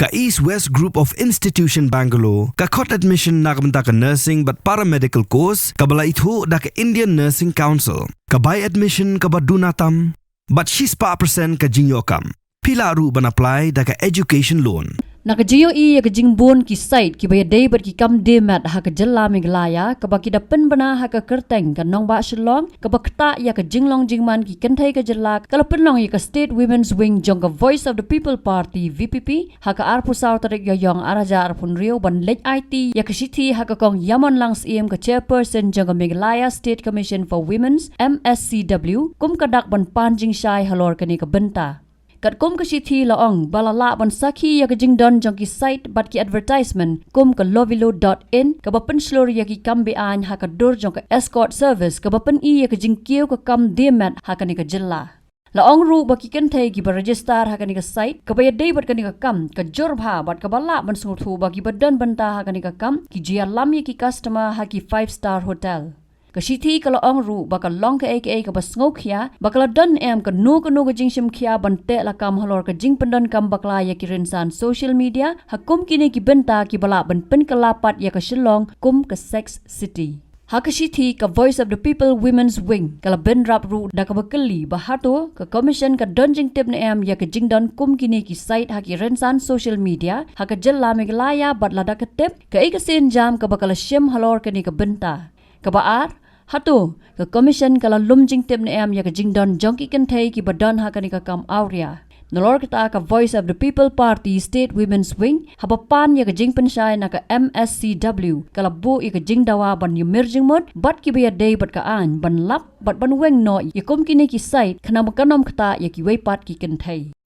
Ka East West Group of Institution Bangalore, ka khot admission nakamta ka nursing but paramedical course, ka bala itho da ka Indian Nursing Council, ka buy admission ka badunatam, but she's pa percent ka jinyokam. Pila ru ban apply da ka education loan. Nakajiyo iya kajingbon ki site ki baya day but ki kam day mat ha ka jalla Meghalaya ka baki dapen bana ha ka kerteng ka nong ba Shillong ka bakta ya ka jinglong jingman ki kenthai ka jalla ka penlong ya ka State Women's Wing jong ka Voice of the People Party VPP ha ka arpu saw tarik ya yong araja arpun rio ban Leit IT ya ka sithi ha ka kong Yamon Langs em ka chairperson jong ka Meghalaya State Commission for Women's MSCW kum kadak ban panjing shai halor kani ka benta. Kat kum ka sithi laong balala ban sakhi ya ka jingdon jong ki site bat ki advertisement kum ka lovilo.in ka bapen slor ya ki kam be an ha ka dor jong ka Escort service ka bapen I ya ka jingkiu ka kam demat ha ka ni ka jilla. Laong ru ba ki kenthai ki ba register ha ka ni ka site ka ba day bat ka ni ka kam ka jor bha bat ka bala ban sungthu ba ki badan banta ha ka ni ka kam ki jia lam ya ki customer ha ki 5-star hotel. Kasithi kalau ong ru bakal long ka aka ka basngok khia bakal dan em ka no ka jingshim khia bante la kam halor ka jing pendan kam bakla ya ki rinsan social media hakum kini ki benta ki bala ban pen kalapat ya ka Shillong kum ka Sex City. Hakasithi ka Voice of the People Women's Wing kala ben rap ru da ka bakali bahato ka commission ka donjing tip na em ya ka jingdon kum kini ki site ha ki rinsan social media ha ka jalla Meghalaya batla da ka tip ka ikasin jam ka bakal shim halor kani ka benta. Ka baar Hatu, ke commission kala lumjing tip na em ya ka jingdon jongki kenthai ki badan ha kani ka kam auria. Nalor kita ka Voice of the People Party State Women's Wing habapan ya ka jing pensai na ka MSCW kala bu ya ka jingdawa ban emerging mod bat ki baya day bat ka an ban lap bat ban weng no ya kum kini ki site kana makanom kita ya ki weipat ki kenthai.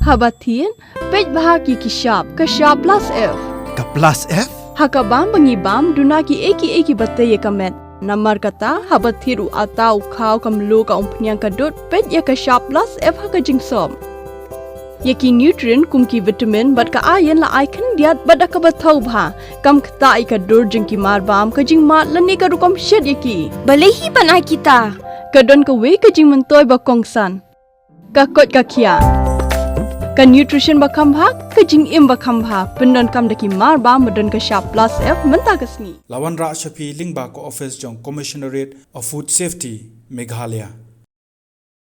Habatin pej bahagi ki shop ka shop plus F. Ka plus F? Hakabam bangibam dunaki eki batte ye kamet namar kata habathiru atau khaw kamlo ka umpnyang kadot pet ya ka shop plus F haka jingsom yaki nutrient kumki vitamin bat ka iron la icon diat bat ka bathau bha kam khta I ka dor jingki marbam ka jing mat lani ka rukom shed yaki balehi banai kita kadon ka we ka jing mentoy ba kongsan ka kot ka khia ka nutrition bakam bha ka jing im bakam bha pendon kam daki mar ba modon ka shop plus F menta kasni Lawan Ra Shafi Lingba ko office jong Commissionerate of Food Safety Meghalaya